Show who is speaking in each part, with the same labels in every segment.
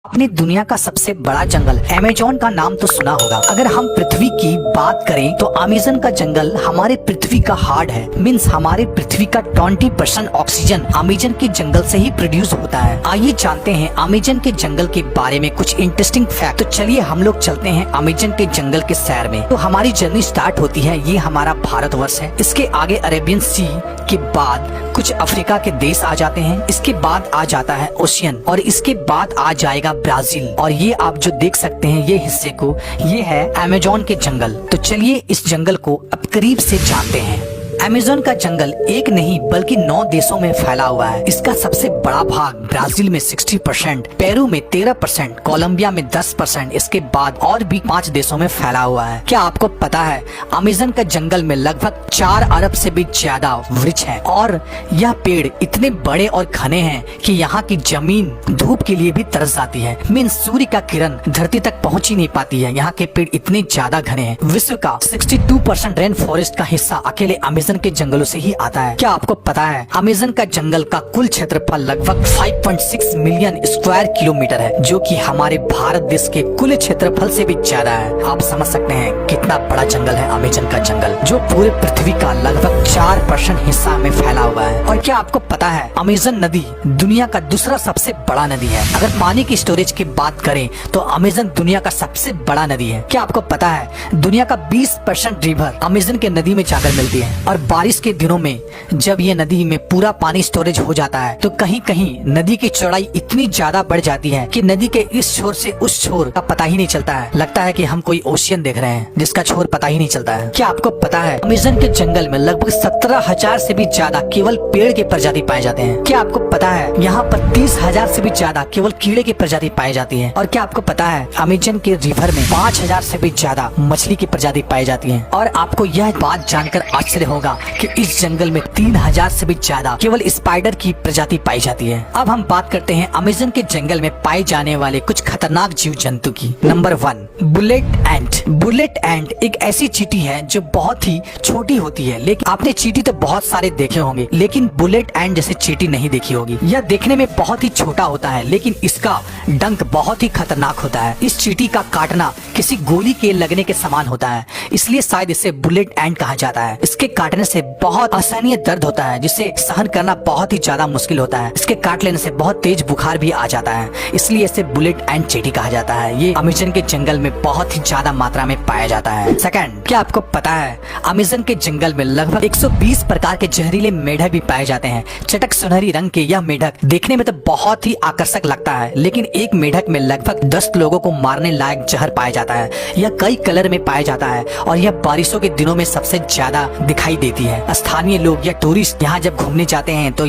Speaker 1: अपनी दुनिया का सबसे बड़ा जंगल अमेज़न का नाम तो सुना होगा। अगर हम पृथ्वी की बात करें तो अमेज़न का जंगल हमारे पृथ्वी का हार्ट है। मीन्स हमारे पृथ्वी का 20% ऑक्सीजन अमेज़न के जंगल से ही प्रोड्यूस होता है। आइए जानते हैं अमेज़न के जंगल के बारे में कुछ इंटरेस्टिंग फैक्ट। तो चलिए हम लोग चलते हैं अमेज़न के जंगल के सैर में। तो हमारी जर्नी स्टार्ट होती है, ये हमारा भारतवर्ष है। इसके आगे अरेबियन सी के बाद कुछ अफ्रीका के देश आ जाते हैं। इसके बाद आ जाता है ओशियन और इसके बाद आ जाएगा ब्राजील। और ये आप जो देख सकते हैं ये हिस्से को, ये है अमेज़न के जंगल। तो चलिए इस जंगल को अब करीब से जानते हैं। अमेज़न का जंगल एक नहीं बल्कि 9 देशों में फैला हुआ है। इसका सबसे बड़ा भाग ब्राजील में 60%, पेरू में 13%, कोलंबिया में 10%, इसके बाद और भी 5 देशों में फैला हुआ है। क्या आपको पता है अमेज़न का जंगल में लगभग 4 अरब से भी ज्यादा वृक्ष हैं और यह पेड़ इतने बड़े और घने हैं कि यहाँ की जमीन धूप के लिए भी तरस जाती है। मीन्स सूर्य का किरण धरती तक पहुँच ही नहीं पाती है। यहाँ के पेड़ इतने ज्यादा घने हैं। विश्व का 62% रेन फॉरेस्ट का हिस्सा अकेले अमेज़न के जंगलों से ही आता है। क्या आपको पता है अमेज़न का जंगल का कुल क्षेत्रफल लगभग 5.6 मिलियन स्क्वायर किलोमीटर है, जो कि हमारे भारत देश के कुल क्षेत्रफल से भी ज्यादा है। आप समझ सकते हैं कितना बड़ा जंगल है अमेज़न का जंगल, जो पूरे पृथ्वी का लगभग 4% हिस्सा में फैला हुआ है। और क्या आपको पता है अमेज़न नदी दुनिया का दूसरा सबसे बड़ा नदी है। अगर पानी की स्टोरेज की बात करें तो अमेज़न दुनिया का सबसे बड़ा नदी है। क्या आपको पता है दुनिया का 20% रिवर अमेज़न के नदी में जाकर मिलती है। और बारिश के दिनों में जब ये नदी में पूरा पानी स्टोरेज हो जाता है तो कहीं कहीं नदी की चौड़ाई इतनी ज्यादा बढ़ जाती है कि नदी के इस छोर से उस छोर का पता ही नहीं चलता है। लगता है कि हम कोई ओशियन देख रहे हैं जिसका छोर पता ही नहीं चलता है। क्या आपको पता है अमेज़न के जंगल में लगभग 17,000 से भी ज्यादा केवल पेड़ के प्रजाति पाए जाते हैं। क्या आपको पता है यहाँ पर 30,000 से भी ज्यादा केवल कीड़े की प्रजाति पाई जाती है। और क्या आपको पता है अमेज़न के रिवर में 5,000 से भी ज्यादा मछली की प्रजाति पाई जाती है। और आपको यह बात जानकर आश्चर्य होगा कि इस जंगल में 3,000 से भी ज्यादा केवल स्पाइडर की प्रजाति पाई जाती है। अब हम बात करते हैं अमेज़न के जंगल में पाए जाने वाले कुछ खतरनाक जीव जंतु की। नंबर 1, बुलेट एंट। बुलेट एंट एक ऐसी चींटी है जो बहुत ही छोटी होती है। लेकिन आपने चींटी तो बहुत सारे देखे होंगे, लेकिन बुलेट एंट जैसे चींटी नहीं देखी होगी। यह देखने में बहुत ही छोटा होता है, लेकिन इसका डंक बहुत ही खतरनाक होता है। इस चींटी का काटना किसी गोली के लगने के समान होता है, इसलिए शायद इसे बुलेट एंट कहा जाता है। इसके काटने से बहुत असहनीय दर्द होता है, जिसे सहन करना बहुत ही ज्यादा मुश्किल होता है। इसके काट लेने से बहुत तेज बुखार भी आ जाता है, इसलिए इसे बुलेट एंट चींटी कहा जाता है। ये अमेज़न के जंगल में बहुत ही ज्यादा मात्रा में पाया जाता है। सेकंड, क्या आपको पता है अमेज़न के जंगल में लगभग 120 प्रकार के जहरीले मेढक भी पाए जाते हैं। चटक सुनहरी रंग के यह मेढक देखने में तो बहुत ही आकर्षक लगता है, लेकिन एक मेढक में लगभग 10 लोगों को मारने लायक जहर पाया जाता है। यह कई कलर में पाया जाता है और यह बारिशों के दिनों में सबसे ज्यादा दिखाई देती है। स्थानीय लोग या टूरिस्ट यहाँ जब घूमने जाते हैं तो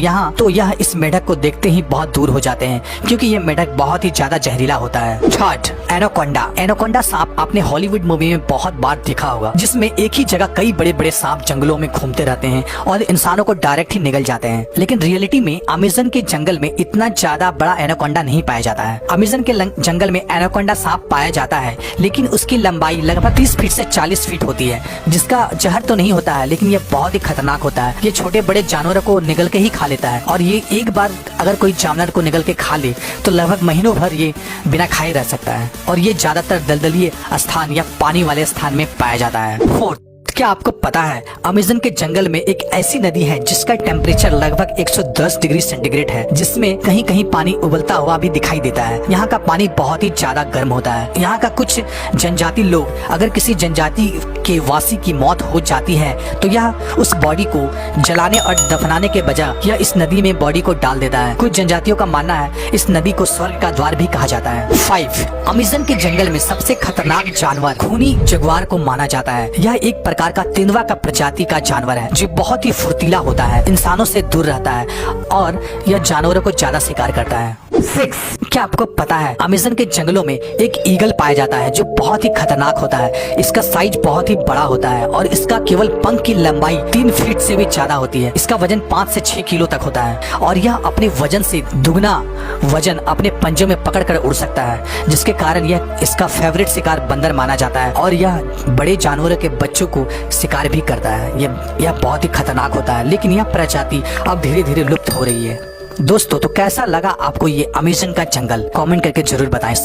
Speaker 1: यह इस मेढक को देखते ही बहुत दूर हो जाते हैं, क्योंकि यह मेढक बहुत ही ज्यादा जहरीला होता है। Third, anaconda. एनाकोंडा सांप आपने हॉलीवुड मूवी में बहुत बार देखा होगा, जिसमें एक ही जगह कई बड़े बड़े सांप जंगलों में घूमते रहते हैं और इंसानों को डायरेक्ट ही निगल जाते हैं। लेकिन रियलिटी में अमेज़न के जंगल में इतना ज्यादा बड़ा एनाकोंडा नहीं पाया जाता है। अमेज़न के जंगल में एनाकोंडा सांप पाया जाता है, लेकिन उसकी लंबाई लगभग 30 फीट से 40 फीट होती है, जिसका जहर तो नहीं होता है, लेकिन यह बहुत ही खतरनाक होता है। ये छोटे बड़े जानवरों को निगल के ही खा लेता है और ये एक बार अगर कोई जानवर को निगल के खा ले तो लगभग महीनों भर ये बिना खाए रह सकता है। और ये ज्यादातर दलदली स्थान या पानी वाले स्थान में पाया जाता है। फोर्थ, क्या आपको पता है अमेज़न के जंगल में एक ऐसी नदी है जिसका टेम्परेचर लगभग 110 डिग्री सेंटीग्रेड है, जिसमें कहीं कहीं पानी उबलता हुआ भी दिखाई देता है। यहाँ का पानी बहुत ही ज्यादा गर्म होता है। यहाँ का कुछ जनजाति लोग, अगर किसी जनजाति के वासी की मौत हो जाती है तो यह उस बॉडी को जलाने और दफनाने के बजाय यह इस नदी में बॉडी को डाल देता है। कुछ जनजातियों का मानना है इस नदी को स्वर्ग का द्वार भी कहा जाता है। 5, अमेज़न के जंगल में सबसे खतरनाक जानवर खूनी जगुआर को माना जाता है। यह एक प्रकार का तेंदुआ का प्रजाति का जानवर है जो बहुत ही फुर्तीला होता है, इंसानों से दूर रहता है और यह जानवरों को ज्यादा शिकार करता है। 6, क्या आपको पता है अमेज़न के जंगलों में एक ईगल पाया जाता है जो बहुत ही खतरनाक होता है। इसका साइज बहुत ही बड़ा होता है और इसका केवल पंख की लंबाई 3 फीट से भी ज्यादा होती है। इसका वजन 5 से 6 किलो तक होता है और यह अपने वजन से दुगना वजन अपने पंजों में पकड़ कर उड़ सकता है, जिसके कारण यह इसका फेवरेट शिकार बंदर माना जाता है और यह बड़े जानवरों के बच्चों को शिकार भी करता है। यह बहुत ही खतरनाक होता है, लेकिन यह प्रजाति अब धीरे धीरे लुप्त हो रही है। दोस्तों तो कैसा लगा आपको ये अमेज़न का जंगल, कमेंट करके जरूर बताएं।